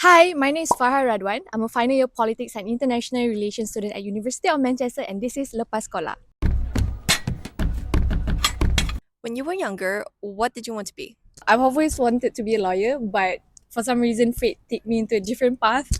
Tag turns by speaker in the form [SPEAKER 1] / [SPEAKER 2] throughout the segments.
[SPEAKER 1] Hi, my name is Farhah. I'm a final year politics and international relations student at University of Manchester, and this is Lepas Sekolah.
[SPEAKER 2] When you were younger, what did you want to be?
[SPEAKER 1] I've always wanted to be a lawyer, but for some reason, fate took me into a different path.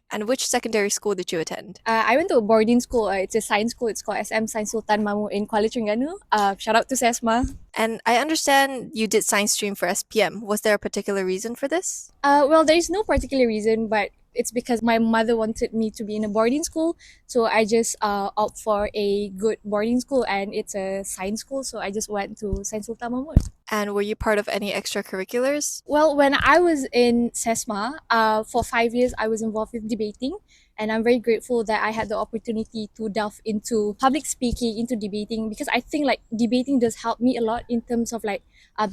[SPEAKER 2] And which secondary school did you attend?
[SPEAKER 1] I went to a boarding school. It's a science school. It's called SM Science Sultan Mahmud in Kuala Terengganu. Shout out to SESMA.
[SPEAKER 2] And I understand you did science stream for SPM. Was there a particular reason for this?
[SPEAKER 1] Well, there is no particular reason, but it's because my mother wanted me to be in a boarding school. So I just opt for a good boarding school, and it's a science school. So I just went to Science Sultan Mahmud.
[SPEAKER 2] And were you part of any extracurriculars?
[SPEAKER 1] Well, when I was in SESMA, for 5 years, I was involved with debating. And I'm very grateful that I had the opportunity to delve into public speaking, into debating, because I think like debating does help me a lot in terms of like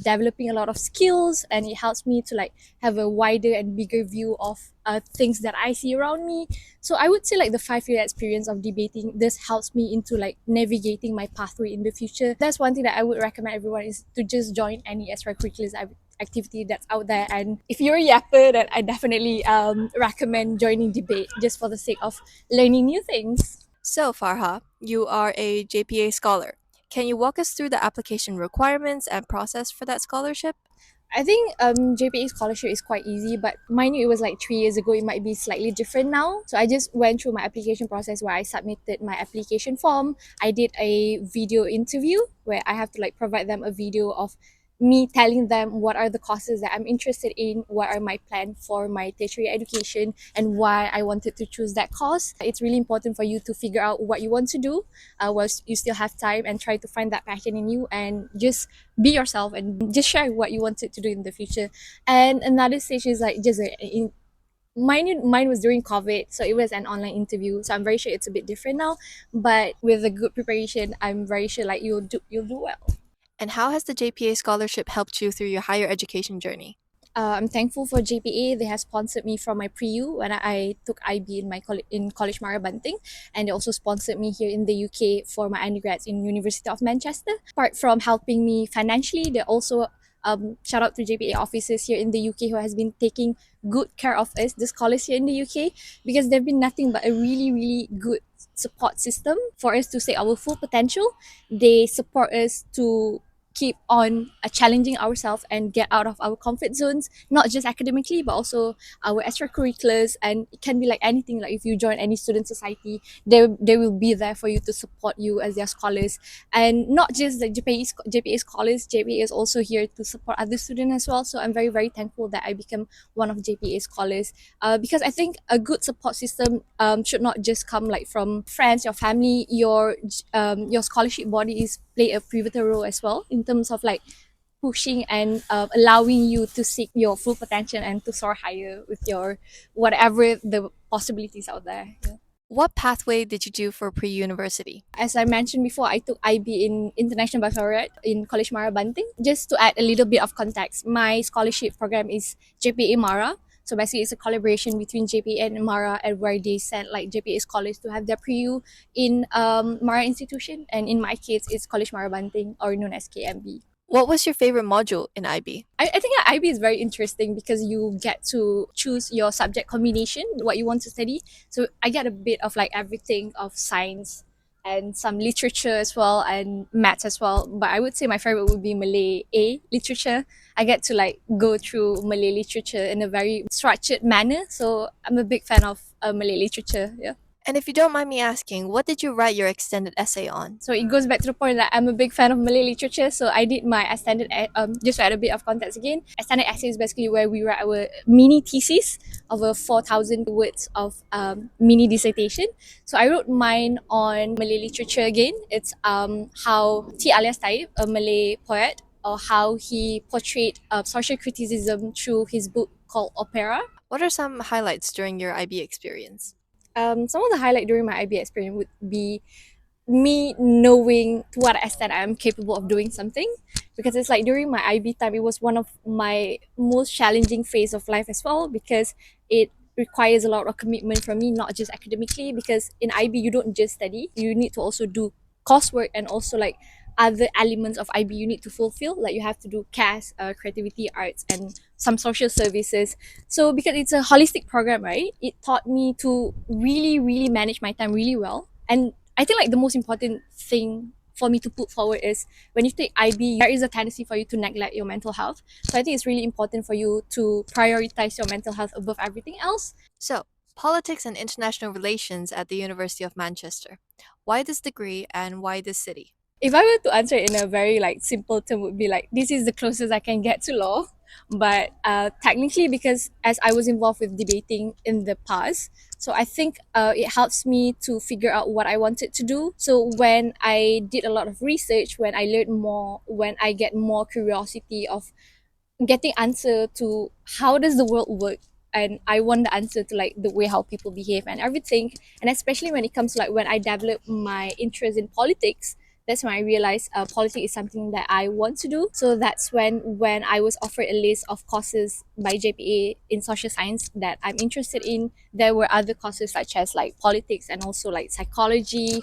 [SPEAKER 1] developing a lot of skills, and it helps me to like have a wider and bigger view of things that I see around me. So I would say like the 5 year experience of debating, this helps me into like navigating my pathway in the future. That's one thing that I would recommend everyone is to just join any extracurriculars activity that's out there. And if you're a yapper, then I definitely recommend joining debate just for the sake of learning new things.
[SPEAKER 2] So, Farha, you are a JPA scholar. Can you walk us through the application requirements and process for that scholarship?
[SPEAKER 1] I think JPA scholarship is quite easy, but mind you, it was like 3 years ago. It might be slightly different now. So I just went through my application process where I submitted my application form. I did a video interview where I have to like provide them a video of me telling them what are the courses that I'm interested in, what are my plans for my tertiary education, and why I wanted to choose that course. It's really important for you to figure out what you want to do whilst you still have time, and try to find that passion in you, and just be yourself and just share what you wanted to do in the future. And another stage is like just mine was during COVID, so it was an online interview. So I'm very sure it's a bit different now, but with a good preparation, I'm very sure like you'll do well.
[SPEAKER 2] And how has the JPA scholarship helped you through your higher education journey?
[SPEAKER 1] I'm thankful for JPA. They have sponsored me from my pre-U when I took IB in my in College Mara Banting, and they also sponsored me here in the UK for my undergrads in University of Manchester. Apart from helping me financially, they also shout out to JPA officers here in the UK who has been taking good care of us, the scholars here in the UK, because they've been nothing but a really good support system for us to say our full potential. They support us to keep on challenging ourselves and get out of our comfort zones, not just academically but also our extracurriculars. And it can be like anything, like if you join any student society, they will be there for you to support you as their scholars. And not just the JPA scholars, JPA is also here to support other students as well. So I'm very thankful that I became one of JPA scholars, because I think a good support system should not just come like from friends, your family. Your scholarship bodies play a pivotal role as well in terms of like pushing and allowing you to seek your full potential and to soar higher with your whatever the possibilities out there. Yeah.
[SPEAKER 2] What pathway did you do for pre-university?
[SPEAKER 1] As I mentioned before, I took IB in International Baccalaureate in College Mara Banting. Just to add a little bit of context, my scholarship program is JPA-MARA. So basically, it's a collaboration between JPA and MARA, and where they send like JPA scholars to have their pre-U in MARA institution. And in my case, it's College Mara Banting, or known as KMB.
[SPEAKER 2] What was your favorite module in IB?
[SPEAKER 1] I think IB is very interesting because you get to choose your subject combination, what you want to study. So I get a bit of like everything of science and some literature as well, and maths as well. But I would say my favorite would be Malay A literature. I get to like go through Malay literature in a very structured manner. So I'm a big fan of Malay literature. Yeah.
[SPEAKER 2] And if you don't mind me asking, what did you write your extended essay on?
[SPEAKER 1] So it goes back to the point that I'm a big fan of Malay literature. So I did my extended, just to add a bit of context again, extended essay is basically where we write our mini thesis of a 4,000 words of mini dissertation. So I wrote mine on Malay literature again. It's how T. Alias Taib, a Malay poet, or how he portrayed social criticism through his book called Opera.
[SPEAKER 2] What are some highlights during your IB experience?
[SPEAKER 1] Some of the highlight during my IB experience would be me knowing to what extent I am capable of doing something, because it's like during my IB time, it was one of my most challenging phase of life as well, because it requires a lot of commitment from me, not just academically, because in IB you don't just study, you need to also do coursework and also like other elements of IB you need to fulfill. Like you have to do CAS, creativity, arts, and some social services. So because it's a holistic program, right? It taught me to really, really manage my time really well. And I think like the most important thing for me to put forward is when you take IB, there is a tendency for you to neglect your mental health. So I think it's really important for you to prioritize your mental health above everything else.
[SPEAKER 2] So, politics and international relations at the University of Manchester. Why this degree and why this city?
[SPEAKER 1] If I were to answer it in a very like simple term, would be like this is the closest I can get to law. But technically, because as I was involved with debating in the past, so I think it helps me to figure out what I wanted to do. So when I did a lot of research, when I learned more, when I get more curiosity of getting answer to how does the world work, and I want the answer to like the way how people behave and everything. And especially when it comes to like when I develop my interest in politics, that's when I realized politics is something that I want to do. So that's when I was offered a list of courses by JPA in social science that I'm interested in. There were other courses such as like politics and also like psychology,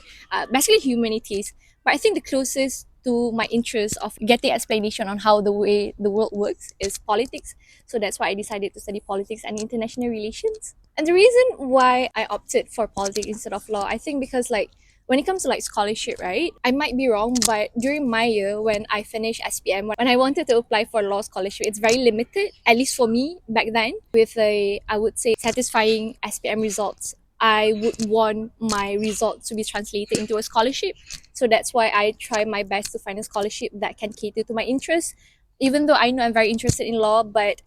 [SPEAKER 1] basically humanities. But I think the closest to my interest of getting explanation on how the way the world works is politics. So that's why I decided to study politics and international relations. And the reason why I opted for politics instead of law, I think because like when it comes to like scholarship, right? I might be wrong, but during my year when I finished SPM, when I wanted to apply for law scholarship, it's very limited, at least for me back then, with a, I would say, satisfying SPM results. I would want my results to be translated into a scholarship. So that's why I try my best to find a scholarship that can cater to my interests. Even though I know I'm very interested in law, but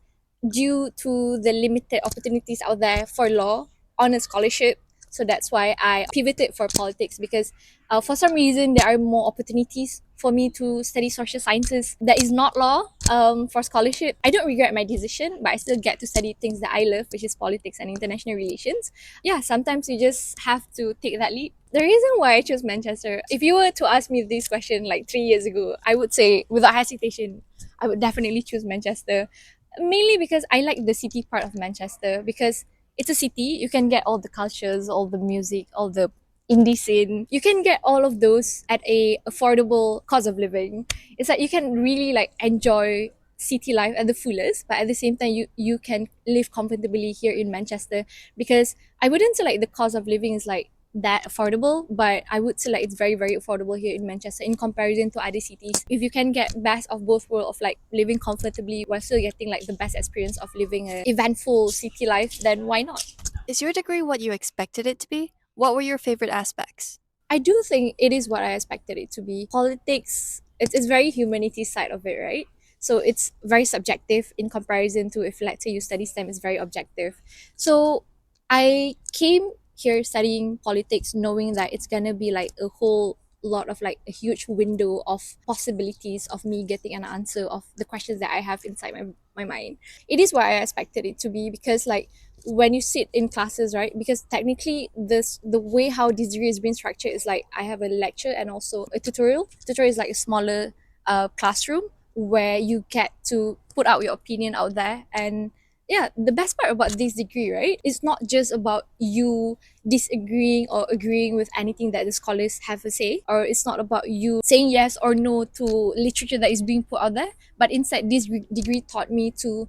[SPEAKER 1] due to the limited opportunities out there for law on a scholarship, so that's why I pivoted for politics because for some reason there are more opportunities for me to study social sciences that is not law for scholarship. I don't regret my decision, but I still get to study things that I love, which is politics and international relations. Yeah, sometimes you just have to take that leap. The reason why I chose Manchester, if you were to ask me this question like 3 years ago, I would say without hesitation, I would definitely choose Manchester. Mainly because I like the city part of Manchester because it's a city. You can get all the cultures, all the music, all the indie scene. You can get all of those at a affordable cost of living. It's like you can really like enjoy city life at the fullest, but at the same time you can live comfortably here in Manchester because I wouldn't say like the cost of living is like that affordable, but I would say like it's very, very affordable here in Manchester in comparison to other cities. If you can get best of both worlds of like living comfortably while still getting like the best experience of living a eventful city life, then why not?
[SPEAKER 2] Is your degree what you expected it to be? What were your favorite aspects?
[SPEAKER 1] I do think it is what I expected it to be. Politics, it's very humanity side of it, right? So it's very subjective in comparison to if let's say you study STEM, it's very objective. So I came here studying politics knowing that it's gonna be like a whole lot of like a huge window of possibilities of me getting an answer of the questions that I have inside my mind. It is what I expected it to be because like when you sit in classes, right? Because technically this the way how this degree is being structured is like I have a lecture and also a tutorial. Tutorial is like a smaller classroom where you get to put out your opinion out there. And yeah, the best part about this degree, right, it's not just about you disagreeing or agreeing with anything that the scholars have to say, or it's not about you saying yes or no to literature that is being put out there, but instead this degree taught me to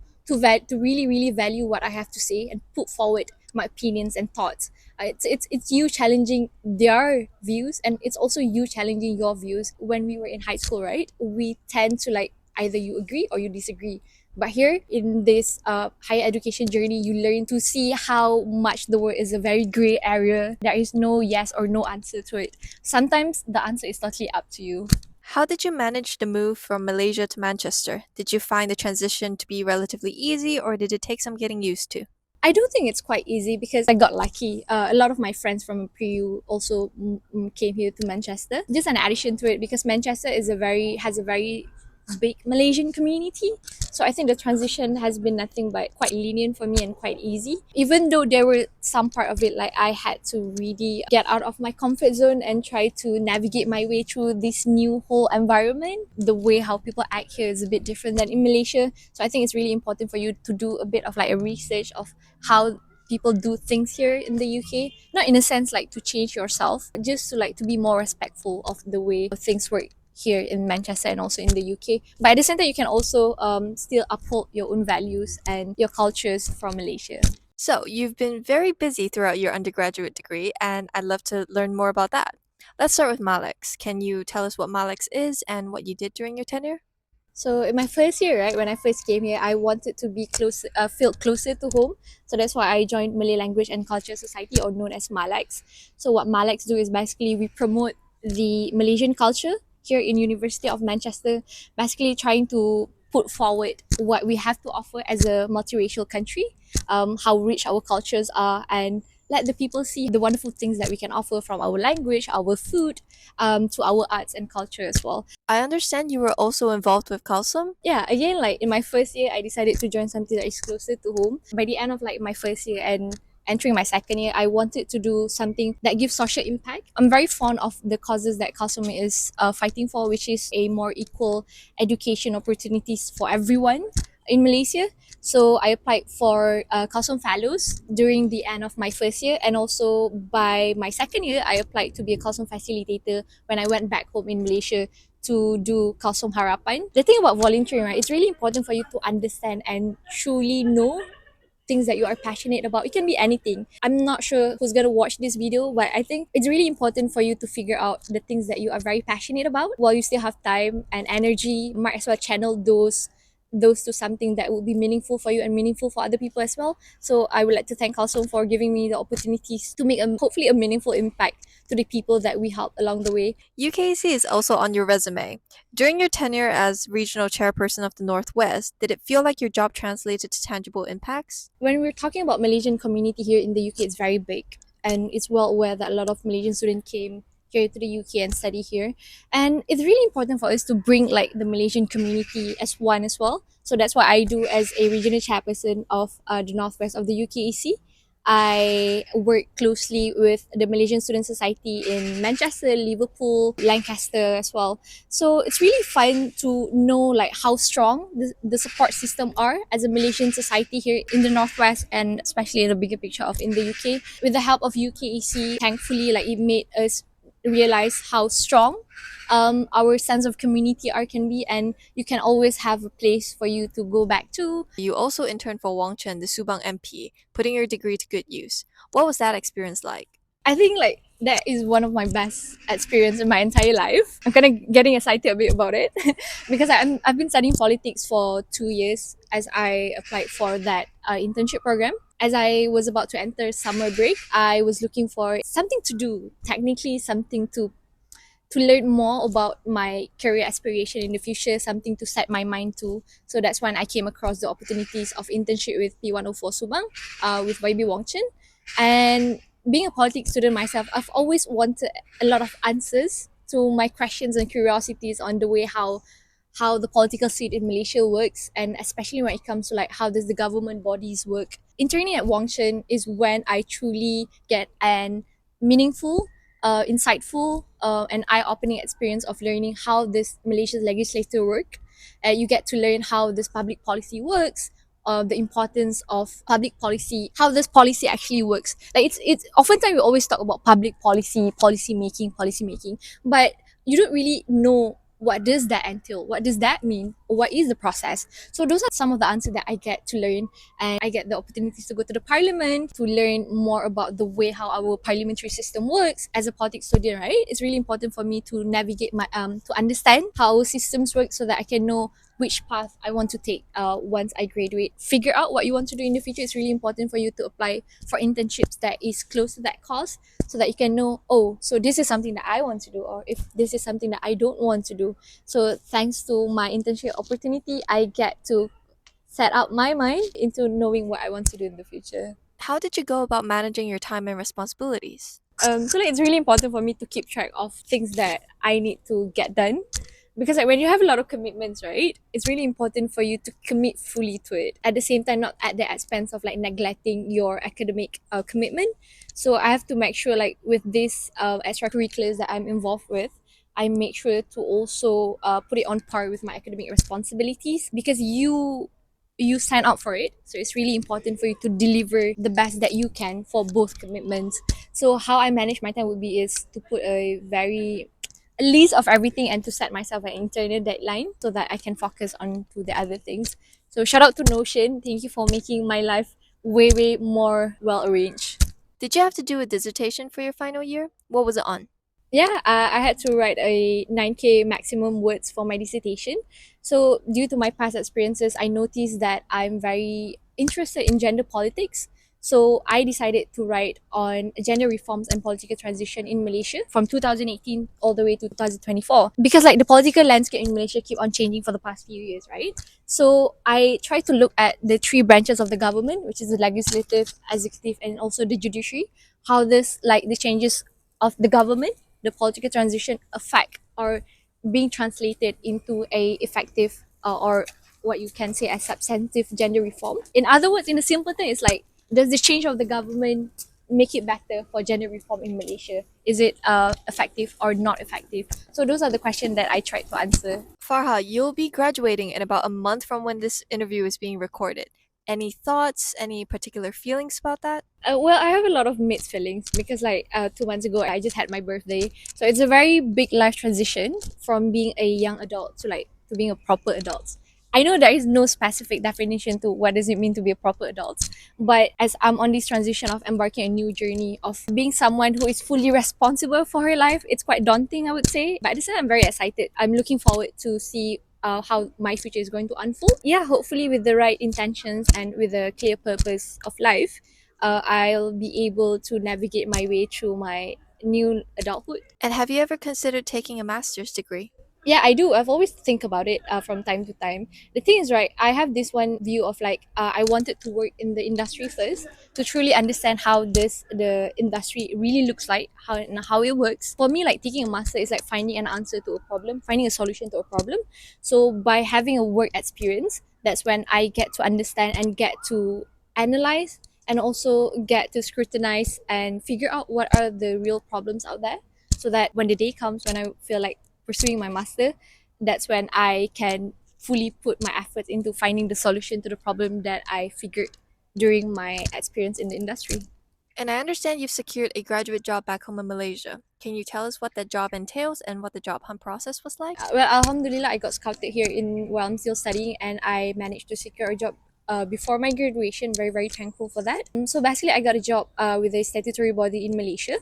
[SPEAKER 1] really, really value what I have to say and put forward my opinions and thoughts. It's you challenging their views, and it's also you challenging your views. When we were in high school, right, we tend to like either you agree or you disagree. But here in this higher education journey, you learn to see how much the world is a very gray area. There is no yes or no answer to it. Sometimes the answer is totally up to you.
[SPEAKER 2] How did you manage the move from Malaysia to Manchester? Did you find the transition to be relatively easy or did it take some getting used to?
[SPEAKER 1] I do think it's quite easy because I got lucky. A lot of my friends from pre-U also came here to Manchester. Just an addition to it, because Manchester is has a very big Malaysian community. So I think the transition has been nothing but quite lenient for me and quite easy. Even though there were some part of it like I had to really get out of my comfort zone and try to navigate my way through this new whole environment. The way how people act here is a bit different than in Malaysia. So I think it's really important for you to do a bit of like a research of how people do things here in the UK. Not in a sense like to change yourself, just to like to be more respectful of the way things work here in Manchester and also in the UK. But at the same time, you can also still uphold your own values and your cultures from Malaysia.
[SPEAKER 2] So, you've been very busy throughout your undergraduate degree, and I'd love to learn more about that. Let's start with MALECS. Can you tell us what MALECS is and what you did during your tenure?
[SPEAKER 1] So in my first year, right, when I first came here, I wanted to be close, feel closer to home. So that's why I joined Malay Language and Culture Society, or known as MALECS. So what MALECS do is basically we promote the Malaysian culture here in University of Manchester, basically trying to put forward what we have to offer as a multiracial country, how rich our cultures are, and let the people see the wonderful things that we can offer, from our language, our food, to our arts and culture as well.
[SPEAKER 2] I understand you were also involved with Kalsom.
[SPEAKER 1] Yeah, again, like in my first year, I decided to join something that is closer to home. By the end of like my first year and entering my second year, I wanted to do something that gives social impact. I'm very fond of the causes that Kalsom is fighting for, which is a more equal education opportunities for everyone in Malaysia. So I applied for Kalsom Fellows during the end of my first year, and also by my second year, I applied to be a Kalsom facilitator when I went back home in Malaysia to do Kalsom Harapan. The thing about volunteering, right, it's really important for you to understand and truly know things that you are passionate about. It can be anything. I'm not sure who's gonna watch this video, but I think it's really important for you to figure out the things that you are very passionate about while you still have time and energy. Might as well channel those to something that will be meaningful for you and meaningful for other people as well. So I would like to thank Kalsom for giving me the opportunities to make hopefully a meaningful impact to the people that we help along the way.
[SPEAKER 2] UKEC is also on your resume. During your tenure as regional chairperson of the Northwest, did it feel like your job translated to tangible impacts?
[SPEAKER 1] When we're talking about Malaysian community here in the UK, it's very big, and it's well aware that a lot of Malaysian students came here to the UK and study here, and it's really important for us to bring like the Malaysian community as one as well. So that's what I do as a regional chairperson of the Northwest of the UKEC. I work closely with the Malaysian Student Society in Manchester, Liverpool, Lancaster as well. So it's really fun to know like how strong the support system are as a Malaysian society here in the Northwest, and especially in the bigger picture of in the UK. With the help of UKEC, thankfully, like it made us realize how strong our sense of community are can be, and you can always have a place for you to go back to.
[SPEAKER 2] You also interned for Wong Chen, the Subang MP, putting your degree to good use. What was that experience like?
[SPEAKER 1] I think like that is one of my best experience in my entire life. I'm kind of getting excited a bit about it because I've been studying politics for 2 years as I applied for that internship program. As I was about to enter summer break, I was looking for something to do, technically something to learn more about my career aspiration in the future, something to set my mind to. So that's when I came across the opportunities of internship with P104 Subang, with YB Wong Chen. And being a politics student myself, I've always wanted a lot of answers to my questions and curiosities on the way how the political seat in Malaysia works, and especially when it comes to like how does the government bodies work. Interning at Wong Chen is when I truly get an meaningful, insightful, and eye-opening experience of learning how this Malaysia's legislature work. You get to learn how this public policy works, the importance of public policy, how this policy actually works. Like it's oftentimes we always talk about public policy making, but you don't really know what does that entail, what does that mean, what is the process. So those are some of the answers that I get to learn, and I get the opportunities to go to the parliament to learn more about the way how our parliamentary system works. As a politics student, right, it's really important for me to navigate my to understand how our systems work so that I can know which path I want to take once I graduate. Figure out what you want to do in the future. It's really important for you to apply for internships that is close to that cause, so that you can know, oh, so this is something that I want to do, or if this is something that I don't want to do. So thanks to my internship opportunity, I get to set up my mind into knowing what I want to do in the future.
[SPEAKER 2] How did you go about managing your time and responsibilities?
[SPEAKER 1] So like, it's really important for me to keep track of things that I need to get done, because like when you have a lot of commitments, right, it's really important for you to commit fully to it, at the same time not at the expense of like neglecting your academic commitment. So I have to make sure like with this extracurriculars that I'm involved with, I make sure to also put it on par with my academic responsibilities, because you sign up for it, so it's really important for you to deliver the best that you can for both commitments. So how I manage my time would be is to put a very a list of everything and to set myself an internal deadline so that I can focus on to the other things. So shout out to Notion. Thank you for making my life way more well arranged.
[SPEAKER 2] Did you have to do a dissertation for your final year? What was it on?
[SPEAKER 1] Yeah, I had to write a 9K maximum words for my dissertation. So, due to my past experiences, I noticed that I'm very interested in gender politics. So, I decided to write on gender reforms and political transition in Malaysia from 2018 all the way to 2024. Because, like, the political landscape in Malaysia keep on changing for the past few years, right? So, I try to look at the three branches of the government, which is the legislative, executive, and also the judiciary. How this, like, the changes of the government, the political transition affect or being translated into a effective or what you can say as substantive gender reform. In other words, in the simple thing, it's like, does the change of the government make it better for gender reform in Malaysia? Is it effective or not effective? So those are the questions that I tried to answer.
[SPEAKER 2] Farha, you'll be graduating in about a month from when this interview is being recorded. Any thoughts, any particular feelings about that?
[SPEAKER 1] Well, I have a lot of mixed feelings because, like, 2 months ago, I just had my birthday. So it's a very big life transition from being a young adult to like to being a proper adult. I know there is no specific definition to what does it mean to be a proper adult, but as I'm on this transition of embarking a new journey of being someone who is fully responsible for her life, it's quite daunting, I would say. But at the same time, I'm very excited. I'm looking forward to see how my future is going to unfold. Yeah, hopefully with the right intentions and with a clear purpose of life, I'll be able to navigate my way through my new adulthood.
[SPEAKER 2] And have you ever considered taking a master's degree?
[SPEAKER 1] Yeah, I do. I've always think about it from time to time. The thing is, right, I have this one view of like I wanted to work in the industry first to truly understand how the industry really looks like, how it works. For me, like taking a master is like finding an answer to a problem, finding a solution to a problem. So by having a work experience, that's when I get to understand and get to analyze and also get to scrutinize and figure out what are the real problems out there, so that when the day comes when I feel like pursuing my master, that's when I can fully put my efforts into finding the solution to the problem that I figured during my experience in the industry.
[SPEAKER 2] And I understand you've secured a graduate job back home in Malaysia. Can you tell us what that job entails and what the job hunt process was like?
[SPEAKER 1] Well, Alhamdulillah, I got scouted here in while I'm still studying, and I managed to secure a job before my graduation. Very thankful for that. So basically, I got a job with a statutory body in Malaysia,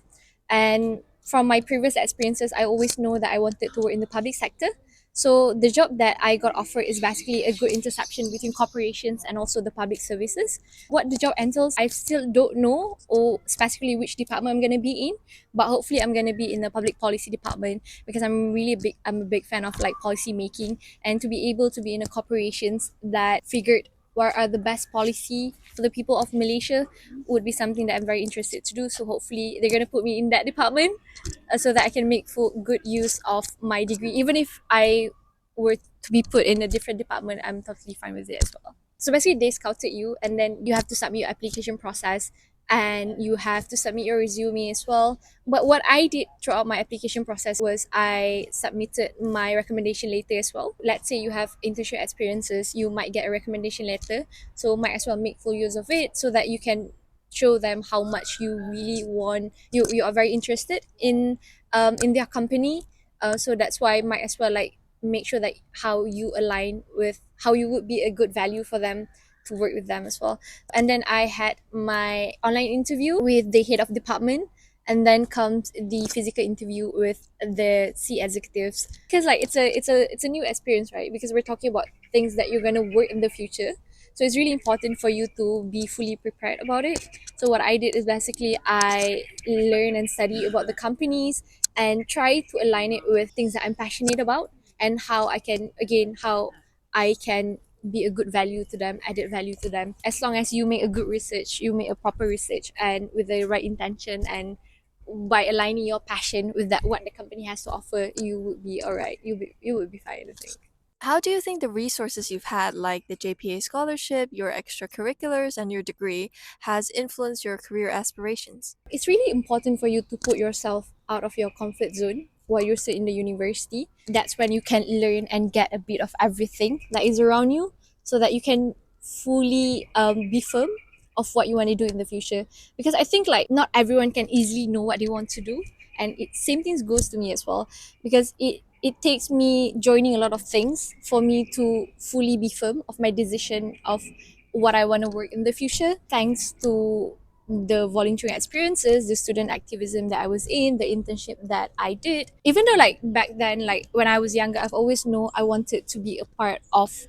[SPEAKER 1] and from my previous experiences, I always know that I wanted to work in the public sector. So the job that I got offered is basically a good intersection between corporations and also the public services. What the job entails, I still don't know or specifically which department I'm gonna be in, but hopefully I'm gonna be in the public policy department because I'm a big fan of like policy making, and to be able to be in a corporations that figured what are the best policy for the people of Malaysia would be something that I'm very interested to do. So hopefully they're gonna put me in that department so that I can make full good use of my degree. Even if I were to be put in a different department, I'm totally fine with it as well. So basically, they scouted you, and then you have to submit your application process, and you have to submit your resume as well. But what I did throughout my application process was I submitted my recommendation letter as well. Let's say you have internship experiences, you might get a recommendation letter, so might as well make full use of it so that you can show them how much you really want, you are very interested in their company. So that's why might as well like make sure that how you align with how you would be a good value for them to work with them as well. And then I had my online interview with the head of department, and then comes the physical interview with the C executives, because like it's a new experience, right? Because we're talking about things that you're going to work in the future, so it's really important for you to be fully prepared about it. So what I did is basically I learn and study about the companies and try to align it with things that I'm passionate about, and how I can be a good value to them, added value to them. As long as you make a good research, you make a proper research and with the right intention, and by aligning your passion with that what the company has to offer, you would be all right. You would be fine, I think.
[SPEAKER 2] How do you think the resources you've had, like the JPA scholarship, your extracurriculars, and your degree, has influenced your career aspirations?
[SPEAKER 1] It's really important for you to put yourself out of your comfort zone while you're still in the university. That's when you can learn and get a bit of everything that is around you, so that you can fully be firm of what you want to do in the future, because I think like not everyone can easily know what they want to do, and it same things goes to me as well, because it takes me joining a lot of things for me to fully be firm of my decision of what I want to work in the future, thanks to the volunteering experiences, the student activism that I was in, the internship that I did. Even though like back then, like when I was younger, I've always known I wanted to be a part of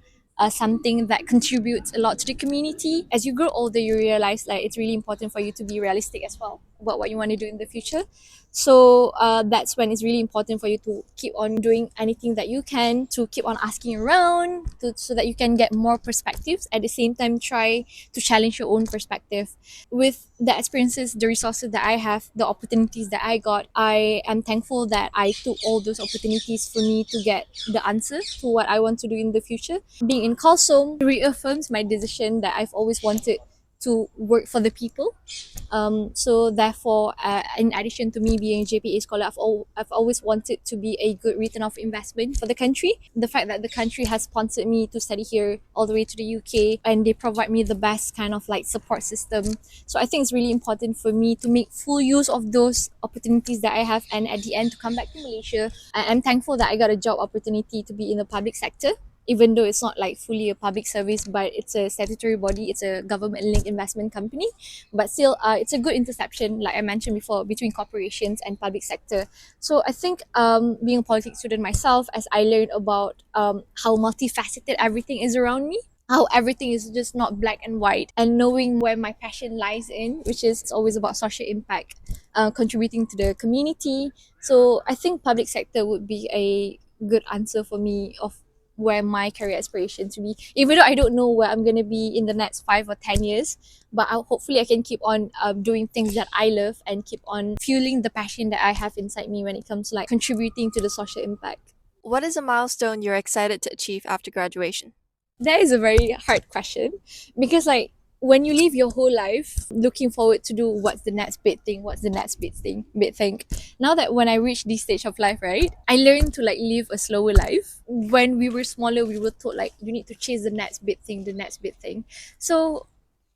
[SPEAKER 1] something that contributes a lot to the community. As you grow older, you realize like it's really important for you to be realistic as well about what you want to do in the future. So that's when it's really important for you to keep on doing anything that you can, to keep on asking around, so that you can get more perspectives. At the same time, try to challenge your own perspective. With the experiences, the resources that I have, the opportunities that I got, I am thankful that I took all those opportunities for me to get the answer to what I want to do in the future. Being in Kalsom reaffirms my decision that I've always wanted to work for the people. So therefore, in addition to me being a JPA scholar, I've always wanted to be a good return of investment for the country. The fact that the country has sponsored me to study here all the way to the UK, and they provide me the best kind of like support system. So I think it's really important for me to make full use of those opportunities that I have, and at the end to come back to Malaysia. I'm thankful that I got a job opportunity to be in the public sector, even though it's not like fully a public service, but it's a statutory body, it's a government linked investment company. But still, it's a good interception, like I mentioned before, between corporations and public sector. So I think being a politics student myself, as I learned about how multifaceted everything is around me, how everything is just not black and white, and knowing where my passion lies in, which is always about social impact, contributing to the community. So I think public sector would be a good answer for me of where my career aspirations will be, even though I don't know where I'm going to be in the next 5 or 10 years. But hopefully I can keep on doing things that I love, and keep on fueling the passion that I have inside me when it comes to like contributing to the social impact.
[SPEAKER 2] What is a milestone you're excited to achieve after graduation?
[SPEAKER 1] That is a very hard question, because like when you live your whole life looking forward to do what's the next big thing, what's the next big thing. Now that when I reach this stage of life, right, I learned to like live a slower life. When we were smaller, we were told like you need to chase the next big thing, the next big thing. So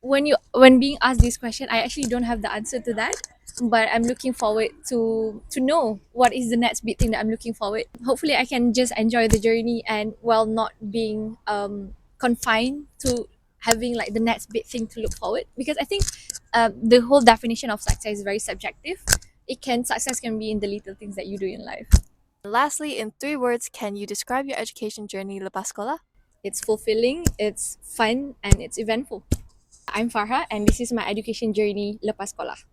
[SPEAKER 1] when being asked this question, I actually don't have the answer to that, but I'm looking forward to know what is the next big thing that I'm looking forward. Hopefully I can just enjoy the journey, and while not being confined to having like the next big thing to look forward, because I think the whole definition of success is very subjective. Success can be in the little things that you do in life.
[SPEAKER 2] Lastly, in 3 words, can you describe your education journey Lepas Sekolah?
[SPEAKER 1] It's fulfilling, it's fun, and it's eventful. I'm Farhah, and this is my education journey Lepas Sekolah.